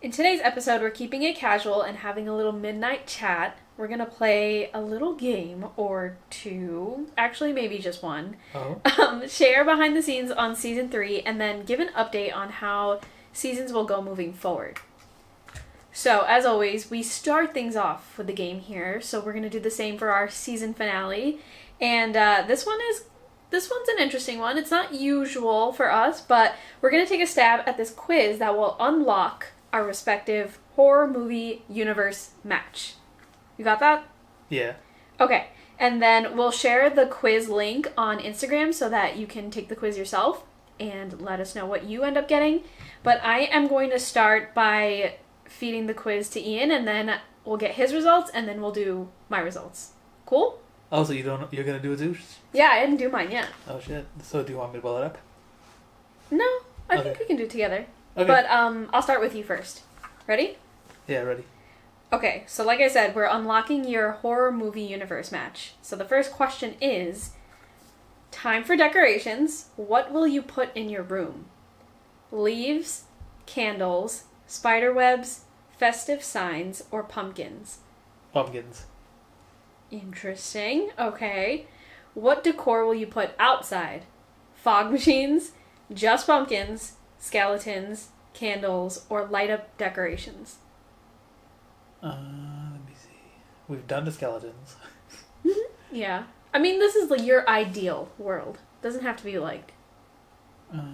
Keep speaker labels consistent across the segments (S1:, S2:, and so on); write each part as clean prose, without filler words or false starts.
S1: In today's episode, we're keeping it casual and having a little midnight chat. We're going to play a little game or two, actually maybe just one.
S2: Oh.
S1: Share behind the scenes on season 3 and then give an update on how seasons will go moving forward. So, as always, we start things off with the game here, so we're going to do the same for our season finale. And this one's an interesting one. It's not usual for us, but we're going to take a stab at this quiz that will unlock our respective horror movie universe match. You got that?
S2: Yeah.
S1: Okay. And then we'll share the quiz link on Instagram so that you can take the quiz yourself and let us know what you end up getting. But I am going to start by feeding the quiz to Ian, and then we'll get his results, and then we'll do my results. Cool?
S2: Oh, so you're gonna do it too?
S1: Yeah, I didn't do mine yet.
S2: Oh shit. So do you want me to pull it up?
S1: No, I
S2: Okay.
S1: think we can do it together.
S2: Okay.
S1: But I'll start with you first. Ready?
S2: Yeah, ready.
S1: Okay, so like I said, we're unlocking your horror movie universe match. So the first question is, time for decorations. What will you put in your room? Leaves, candles, spider webs, festive signs, or pumpkins?
S2: Pumpkins.
S1: Interesting. Okay. What decor will you put outside? Fog machines, just pumpkins, skeletons, candles, or light up decorations?
S2: Let me see. We've done the skeletons.
S1: Yeah. I mean, this is like your ideal world. Doesn't have to be like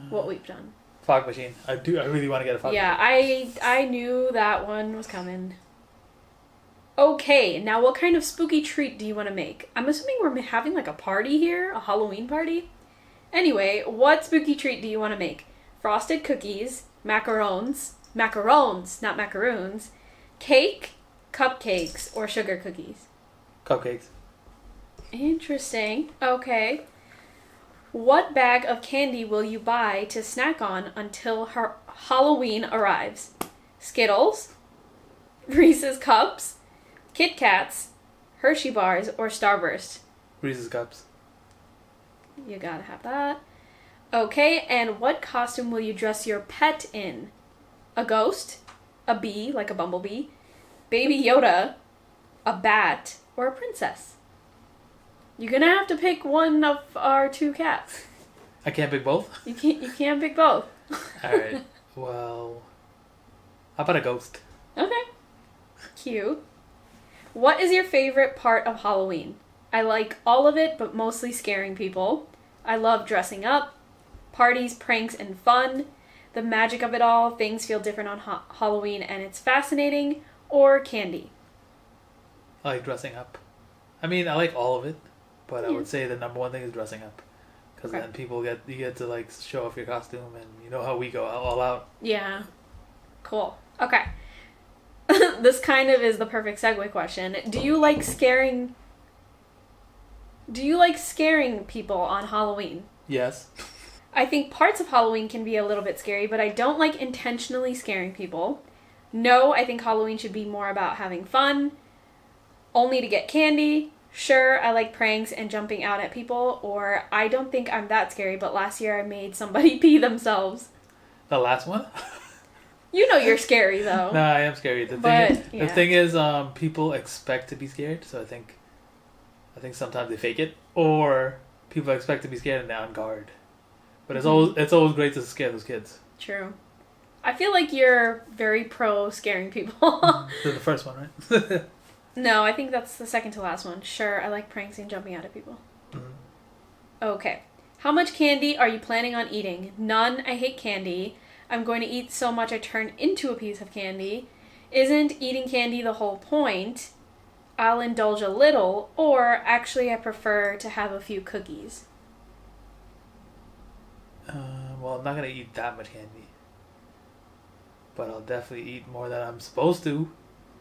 S1: what we've done.
S2: Fog machine. I really want to get a fog
S1: Yeah,
S2: machine.
S1: I knew that one was coming. Okay, now what kind of spooky treat do you want to make? I'm assuming we're having like a party here, a Halloween party. Anyway, what spooky treat do you want to make? Frosted cookies, macarons, not macaroons, cake, cupcakes, or sugar cookies?
S2: Cupcakes.
S1: Interesting. Okay. What bag of candy will you buy to snack on until Halloween arrives? Skittles, Reese's Cups, Kit Kats, Hershey Bars, or Starburst?
S2: Reese's Cups.
S1: You gotta have that. Okay, and what costume will you dress your pet in? A ghost, a bee, like a bumblebee, Baby Yoda, a bat, or a princess? You're gonna have to pick one of our two cats.
S2: I can't pick both?
S1: You can't pick both.
S2: Alright. Well, how about a ghost?
S1: Okay. Cute. What is your favorite part of Halloween? I like all of it, but mostly scaring people. I love dressing up, parties, pranks, and fun. The magic of it all, things feel different on Halloween, and it's fascinating. Or candy.
S2: I like dressing up. I mean, I like all of it, but I
S1: Yeah.
S2: would say the number one thing is dressing up. Because
S1: Okay.
S2: then you get to like show off your costume, and you know how we go all out.
S1: Yeah. Cool. Okay. This kind of is the perfect segue question. Do you like scaring people on Halloween?
S2: Yes.
S1: I think parts of Halloween can be a little bit scary, but I don't like intentionally scaring people. No, I think Halloween should be more about having fun, only to get candy. Sure, I like pranks and jumping out at people, or I don't think I'm that scary, but last year I made somebody pee themselves.
S2: The last one?
S1: You know you're scary, though.
S2: No, I am scary. The thing is, people expect to be scared, so I think sometimes they fake it, or people expect to be scared and they're on guard. But it's always great to scare those kids.
S1: True. I feel like you're very pro scaring people.
S2: The first one, right?
S1: No, I think that's the second to last one. Sure, I like pranks and jumping out at people.
S2: Mm-hmm.
S1: Okay. How much candy are you planning on eating? None. I hate candy. I'm going to eat so much I turn into a piece of candy. Isn't eating candy the whole point? I'll indulge a little, or actually I prefer to have a few cookies.
S2: Well, I'm not gonna eat that much candy, but I'll definitely eat more than I'm supposed to.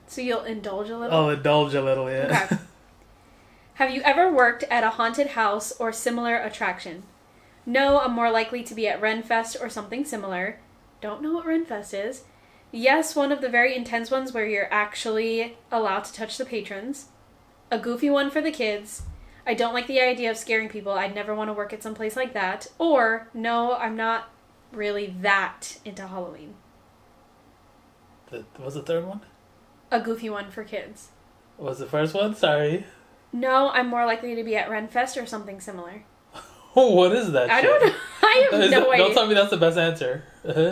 S1: So you'll indulge a little?
S2: I'll indulge a little, yeah.
S1: Okay. Have you ever worked at a haunted house or similar attraction? No, I'm more likely to be at Renfest or something similar. Don't know what Renfest is. Yes, one of the very intense ones where you're actually allowed to touch the patrons. A goofy one for the kids. I don't like the idea of scaring people. I'd never want to work at some place like that. Or, no, I'm not really that into Halloween.
S2: What's the third one?
S1: A goofy one for kids.
S2: What's the first one? Sorry.
S1: No, I'm more likely to be at Renfest or something similar.
S2: What is that
S1: I
S2: shit?
S1: don't know. I have no idea.
S2: Don't tell me that's the best answer.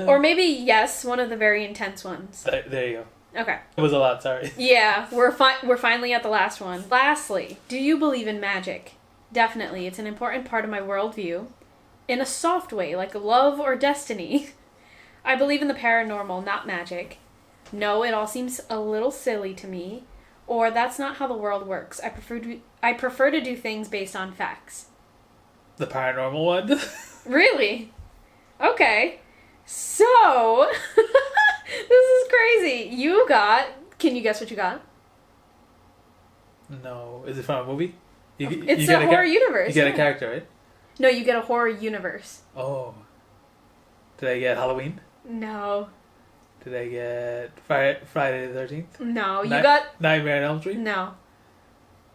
S1: Or maybe, yes, one of the very intense ones.
S2: There you go.
S1: Okay.
S2: It was a lot, sorry.
S1: Yeah, we're finally at the last one. Lastly, do you believe in magic? Definitely. It's an important part of my worldview. In a soft way, like love or destiny. I believe in the paranormal, not magic. No, it all seems a little silly to me. Or that's not how the world works. I prefer to do things based on facts.
S2: The paranormal one?
S1: Really? Okay. So, this is crazy. Can you guess what you got?
S2: No. Is it from a movie?
S1: It's a horror universe.
S2: You get a character, right?
S1: No, you get a horror universe.
S2: Oh. Did I get Halloween?
S1: No.
S2: Did I get Friday the 13th?
S1: No, you got...
S2: Nightmare on Elm Street?
S1: No.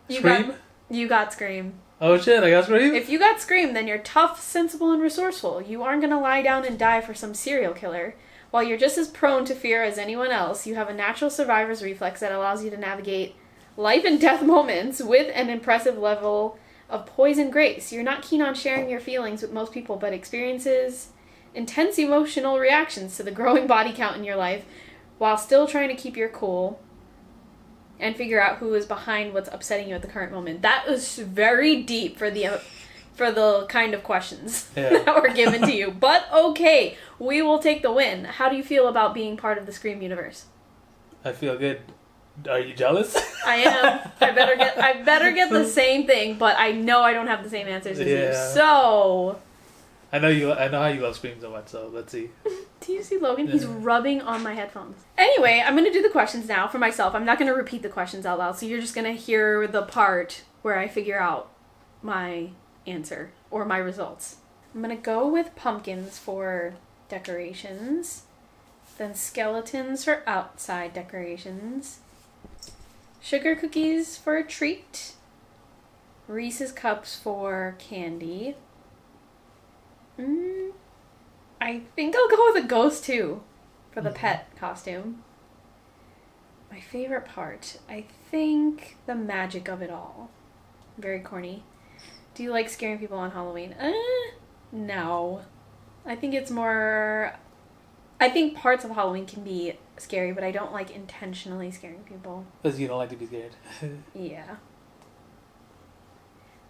S2: Scream?
S1: You got Scream.
S2: Oh shit, I got Scream?
S1: If you got Scream, then you're tough, sensible, and resourceful. You aren't gonna lie down and die for some serial killer. While you're just as prone to fear as anyone else, you have a natural survivor's reflex that allows you to navigate life and death moments with an impressive level of poise and grace. You're not keen on sharing your feelings with most people, but experiences intense emotional reactions to the growing body count in your life while still trying to keep your cool and figure out who is behind what's upsetting you at the current moment. That was very deep for the kind of questions that were given to you. But okay, we will take the win. How do you feel about being part of the Scream universe?
S2: I feel good. Are you jealous?
S1: I am. I better get the same thing, but I know I don't have the same answers as you. So
S2: I know how you love Scream so much, so let's see.
S1: Do you see Logan? He's rubbing on my headphones. Anyway, I'm going to do the questions now for myself. I'm not going to repeat the questions out loud, so you're just going to hear the part where I figure out my answer or my results. I'm going to go with pumpkins for decorations, then skeletons for outside decorations, sugar cookies for a treat, Reese's Cups for candy. I think I'll go with a ghost too for the pet costume. My favorite part, I think the magic of it all. Very corny. Do you like scaring people on Halloween? No. I think parts of Halloween can be scary, but I don't like intentionally scaring people.
S2: Because you don't like to be scared.
S1: Yeah.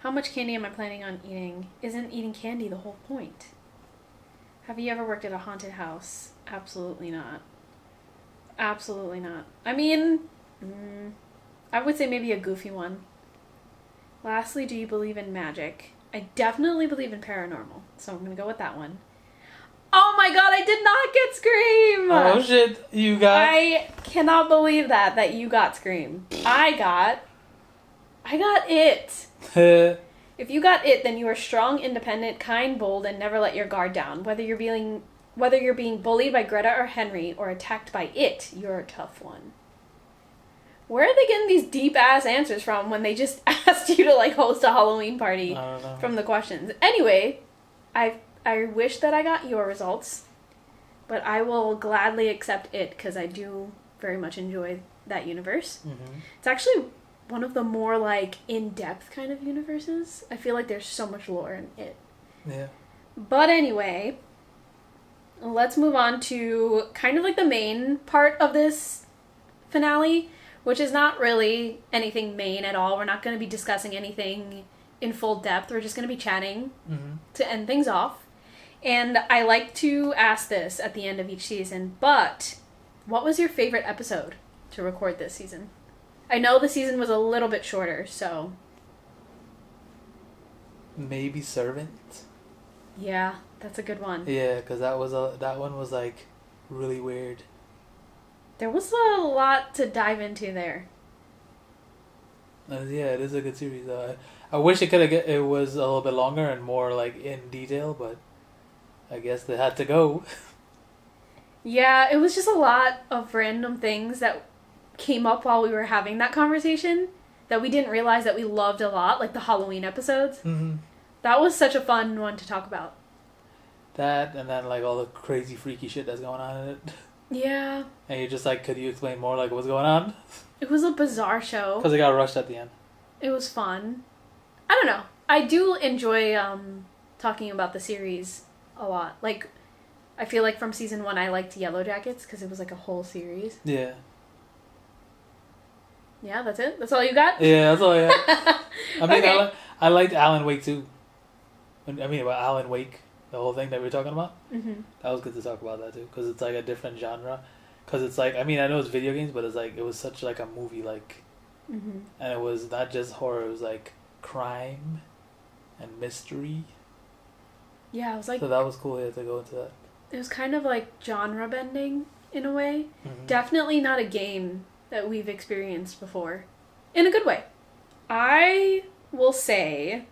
S1: How much candy am I planning on eating? Isn't eating candy the whole point? Have you ever worked at a haunted house? Absolutely not. Absolutely not. I mean, I would say maybe a goofy one. Lastly, do you believe in magic? I definitely believe in paranormal, so I'm going to go with that one. Oh my god, I did not get Scream!
S2: Oh shit, you got...
S1: I cannot believe that you got Scream. I got It. If you got It, then you are strong, independent, kind, bold, and never let your guard down. Whether you're being bullied by Greta or Henry or attacked by It, you're a tough one. Where are they getting these deep-ass answers from when they just asked you to, host a Halloween party from the questions? Anyway, I wish that I got your results, but I will gladly accept It because I do very much enjoy that universe. Mm-hmm. It's actually one of the more, in-depth kind of universes. I feel like there's so much lore in It.
S2: Yeah.
S1: But anyway, let's move on to kind of the main part of this finale, which is not really anything main at all. We're not going to be discussing anything in full depth. We're just going to be chatting to end things off. And I like to ask this at the end of each season, but what was your favorite episode to record this season? I know the season was a little bit shorter, so...
S2: Maybe Servant?
S1: Yeah, that's a good one.
S2: Yeah, because that one was, really weird.
S1: There was a lot to dive into there.
S2: Yeah, it is a good series. I wish it was a little bit longer and more, in detail, but I guess they had to go.
S1: Yeah, it was just a lot of random things that came up while we were having that conversation that we didn't realize that we loved a lot, like the Halloween episodes. Mm-hmm. That was such a fun one to talk about.
S2: That, and then all the crazy freaky shit that's going on in it.
S1: Yeah.
S2: And you're just like, could you explain more, like, what's going on?
S1: It was a bizarre show.
S2: Because it got rushed at the end.
S1: It was fun. I don't know. I do enjoy talking about the series a lot. Like, I feel like from season 1 I liked Yellowjackets because it was like a whole series.
S2: Yeah.
S1: Yeah, that's it? That's all you got?
S2: Yeah, that's all I got. I mean,
S1: Okay.
S2: I liked Alan Wake too. I mean, about Alan Wake, the whole thing that we were talking about.
S1: Mm-hmm.
S2: That was good to talk about that too, because it's like a different genre. Because it's like, I mean, I know it's video games, but it's like, it was such like a movie, like,
S1: Mm-hmm.
S2: and it was not just horror, it was like crime and mystery.
S1: Yeah, it was like,
S2: So that was cool, to go into that.
S1: it was kind of like genre bending in a way.
S2: Mm-hmm.
S1: Definitely not a game that we've experienced before. In a good way. I will say...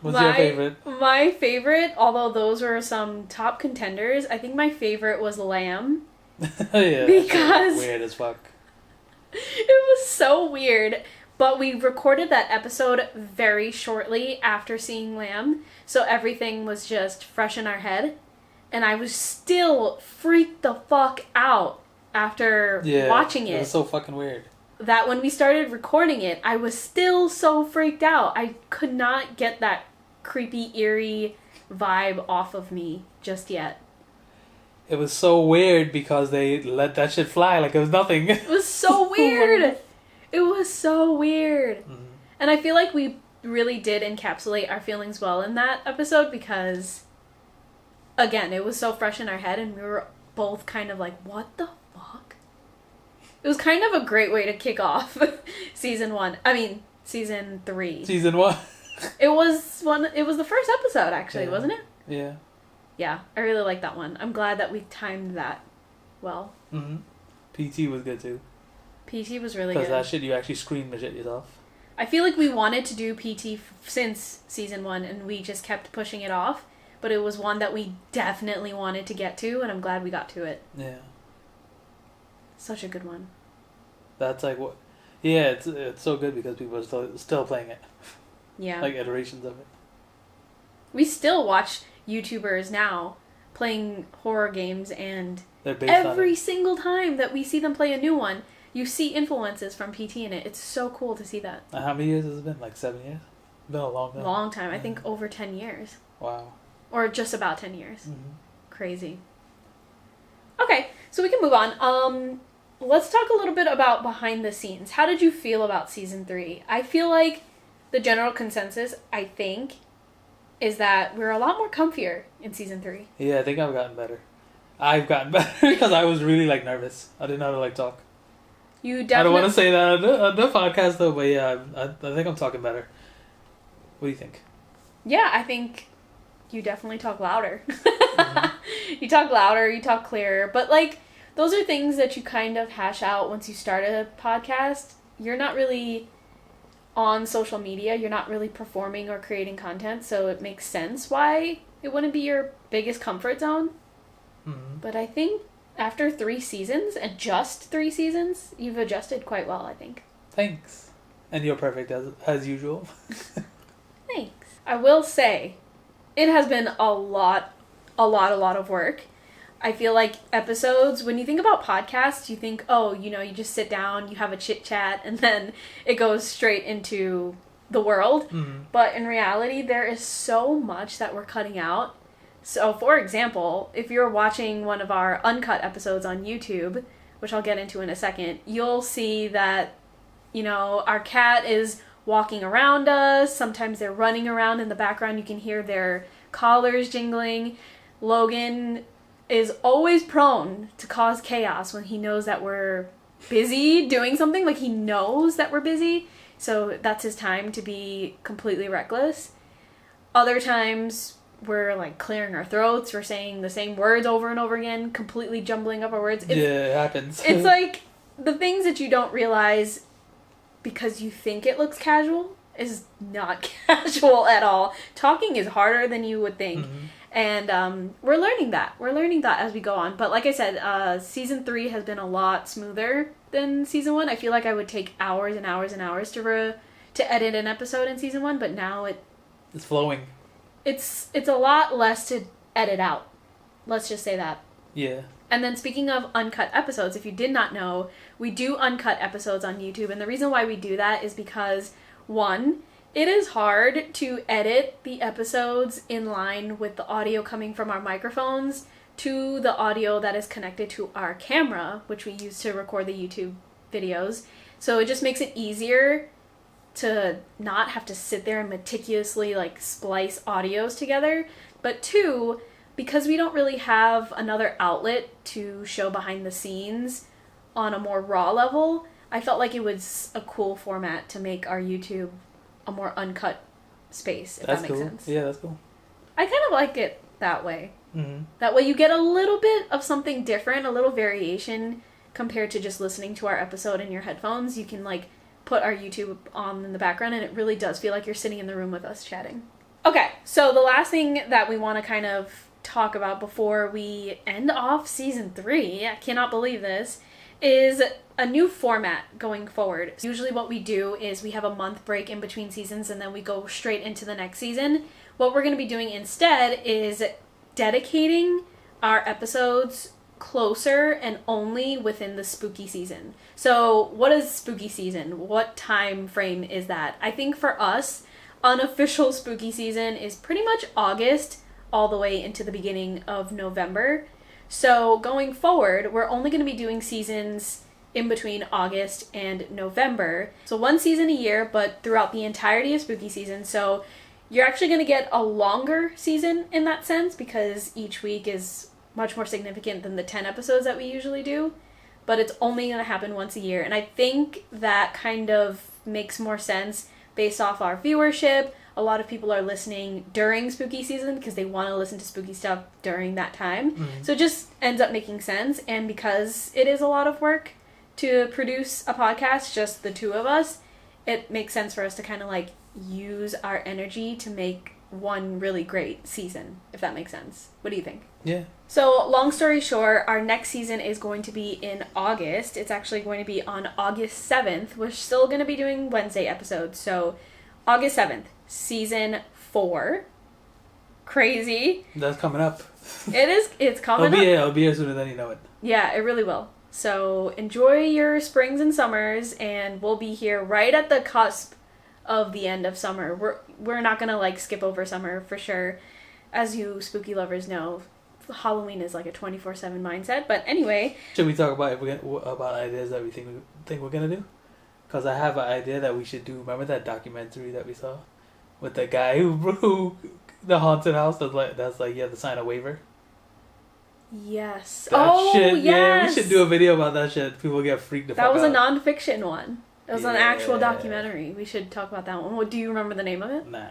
S2: What's your favorite?
S1: My favorite, although those were some top contenders, I think my favorite was Lamb.
S2: Yeah,
S1: Because...
S2: weird as fuck.
S1: It was so weird. But we recorded that episode very shortly after seeing Lamb, so everything was just fresh in our head. And I was still freaked the fuck out after watching it.
S2: It was so fucking weird.
S1: That when we started recording it, I was still so freaked out. I could not get that creepy, eerie vibe off of me just yet.
S2: It was so weird because they let that shit fly like it was nothing.
S1: It was so weird. It was so weird.
S2: Mm-hmm.
S1: And I feel like we really did encapsulate our feelings well in that episode because, again, it was so fresh in our head and we were both kind of like, what the fuck? It was kind of a great way to kick off season 1. I mean, season 3.
S2: Season 1?
S1: It was the first episode, actually, wasn't it?
S2: Yeah.
S1: Yeah, I really like that one. I'm glad that we timed that well.
S2: Mm-hmm. PT was good too.
S1: PT was really good.
S2: Because that shit, you actually screamed the shit yourself.
S1: I feel like we wanted to do PT since season 1, and we just kept pushing it off. But it was one that we definitely wanted to get to, and I'm glad we got to it.
S2: Yeah.
S1: Such a good one.
S2: That's like what... Yeah, it's so good because people are still playing it.
S1: Yeah.
S2: Like iterations of it.
S1: We still watch YouTubers now playing horror games, and
S2: They're based on
S1: every
S2: it.
S1: single time that we see them play a new one, you see influences from PT in it. It's so cool to see that.
S2: And how many years has it been? Like 7 years? It's been a long time.
S1: Long time. I think over 10 years.
S2: Wow.
S1: Or just about 10 years.
S2: Mm-hmm.
S1: Crazy. Okay, so we can move on. Let's talk a little bit about behind the scenes. How did you feel about season 3? I feel like the general consensus, I think, is that we're a lot more comfier in season 3.
S2: Yeah, I think I've gotten better. I've gotten better because I was really like nervous. I didn't know how to like talk.
S1: You definitely...
S2: I don't want to say that on the podcast though, but yeah, I think I'm talking better. What do you think?
S1: Yeah, I think you definitely talk louder.
S2: Mm-hmm.
S1: You talk louder, you talk clearer, but like those are things that you kind of hash out once you start a podcast. You're not really on social media, you're not really performing or creating content, so it makes sense why it wouldn't be your biggest comfort zone.
S2: Mm-hmm.
S1: But I think after 3 seasons, and just 3 seasons, you've adjusted quite well, I think.
S2: Thanks. And you're perfect as usual.
S1: Thanks. I will say, it has been a lot of work. I feel like episodes, when you think about podcasts, you think, oh, you just sit down, you have a chit chat, and then it goes straight into the world.
S2: Mm-hmm.
S1: But in reality, there is so much that we're cutting out. So, for example, if you're watching one of our UNCUT episodes on YouTube, which I'll get into in a second, you'll see that, our cat is walking around us. Sometimes they're running around in the background. You can hear their collars jingling. Logan is always prone to cause chaos when he knows that we're busy doing something. Like, he knows that we're busy, so that's his time to be completely reckless. Other times, we're, like, clearing our throats. We're saying the same words over and over again, completely jumbling up our words.
S2: It happens.
S1: It's like the things that you don't realize because you think it looks casual is not casual at all. Talking is harder than you would think.
S2: Mm-hmm.
S1: And we're learning that. We're learning that as we go on. But like I said, season 3 has been a lot smoother than season 1. I feel like I would take hours and hours and hours to edit an episode in season 1, but now
S2: it's flowing.
S1: It's a lot less to edit out. Let's just say that.
S2: Yeah.
S1: And then speaking of uncut episodes, if you did not know, we do uncut episodes on YouTube. And the reason why we do that is because, one, it is hard to edit the episodes in line with the audio coming from our microphones to the audio that is connected to our camera, which we use to record the YouTube videos. So it just makes it easier to not have to sit there and meticulously like splice audios together. But two, because we don't really have another outlet to show behind the scenes on a more raw level, I felt like it was a cool format to make our YouTube a more uncut space, if that makes sense.
S2: Yeah, that's cool.
S1: I kind of like it that way.
S2: Mm-hmm.
S1: That way you get a little bit of something different, a little variation compared to just listening to our episode in your headphones. You can like put our YouTube on in the background and it really does feel like you're sitting in the room with us chatting. Okay, so the last thing that we want to kind of talk about before we end off season 3, I cannot believe this, is a new format going forward. Usually what we do is we have a month break in between seasons and then we go straight into the next season. What we're going to be doing instead is dedicating our episodes closer and only within the spooky season. So what is spooky season? What time frame is that? I think for us, unofficial spooky season is pretty much August all the way into the beginning of November. So going forward, we're only going to be doing seasons in between August and November. So one season a year, but throughout the entirety of spooky season. So you're actually going to get a longer season in that sense because each week is much more significant than the 10 episodes that we usually do. But it's only going to happen once a year. And I think that kind of makes more sense based off our viewership. A lot of people are listening during spooky season because they want to listen to spooky stuff during that time. Mm-hmm. So it just ends up making sense. And because it is a lot of work to produce a podcast, just the two of us, it makes sense for us to kind of like use our energy to make one really great season, if that makes sense. What do you think?
S2: Yeah.
S1: So long story short, our next season is going to be in August. It's actually going to be on August 7th. We're still going to be doing Wednesday episodes. So August 7th. Season 4. Crazy.
S2: That's coming up.
S1: It is. It's coming up.
S2: It'll be here sooner than you know it.
S1: Yeah, it really will. So enjoy your springs and summers, and we'll be here right at the cusp of the end of summer. We're not gonna like skip over summer for sure. As you spooky lovers know, Halloween is like a 24/7 mindset. But anyway,
S2: should we talk about about ideas that we think we're gonna do? Because I have an idea that we should do. Remember that documentary that we saw? With the guy who the haunted house that's like you have to sign a waiver.
S1: Yes.
S2: Yes.
S1: Yeah,
S2: we should do a video about that shit. People get freaked the fuck out.
S1: That was a non-fiction one. It was an actual documentary. We should talk about that one. Do you remember the name of it?
S2: Nah.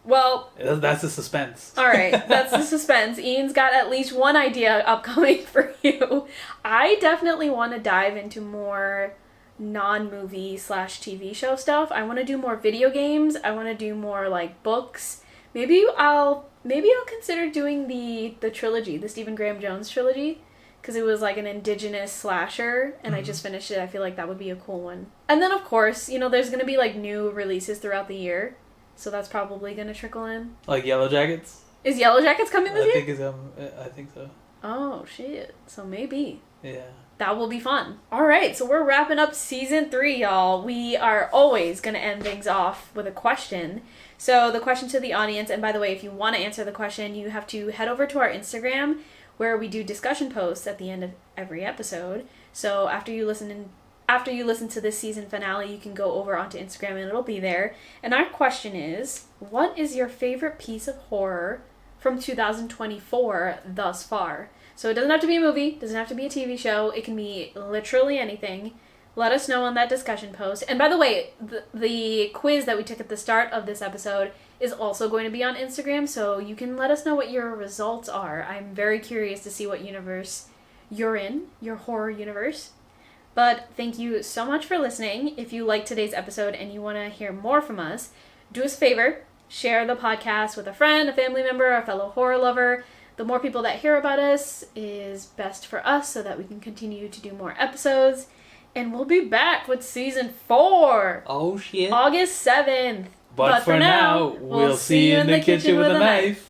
S1: Well,
S2: that's the suspense.
S1: All right, that's the suspense. Ian's got at least one idea upcoming for you. I definitely want to dive into more non-movie / TV show stuff. I want to do more video games. I want to do more like books. Maybe I'll consider doing the trilogy, the Stephen Graham Jones trilogy, because it was like an indigenous slasher and I just finished it. I feel like that would be a cool one. And then of course, there's going to be like new releases throughout the year. So that's probably going to trickle in.
S2: Like Yellowjackets?
S1: Is Yellowjackets coming this
S2: year? I think so.
S1: Oh shit. So maybe.
S2: Yeah.
S1: That will be fun. All right, so we're wrapping up season 3, y'all. We are always going to end things off with a question. So the question to the audience, and by the way, if you want to answer the question, you have to head over to our Instagram where we do discussion posts at the end of every episode. So after you listen to this season finale, you can go over onto Instagram and it'll be there. And our question is, what is your favorite piece of horror from 2024 thus far? So it doesn't have to be a movie, it doesn't have to be a TV show, it can be literally anything. Let us know on that discussion post. And by the way, the quiz that we took at the start of this episode is also going to be on Instagram, so you can let us know what your results are. I'm very curious to see what universe you're in, your horror universe. But thank you so much for listening. If you liked today's episode and you want to hear more from us, do us a favor, share the podcast with a friend, a family member, a fellow horror lover. The more people that hear about us is best for us so that we can continue to do more episodes. And we'll be back with season 4.
S2: Oh, shit.
S1: August 7th.
S2: But for now, we'll see you in the kitchen with a knife.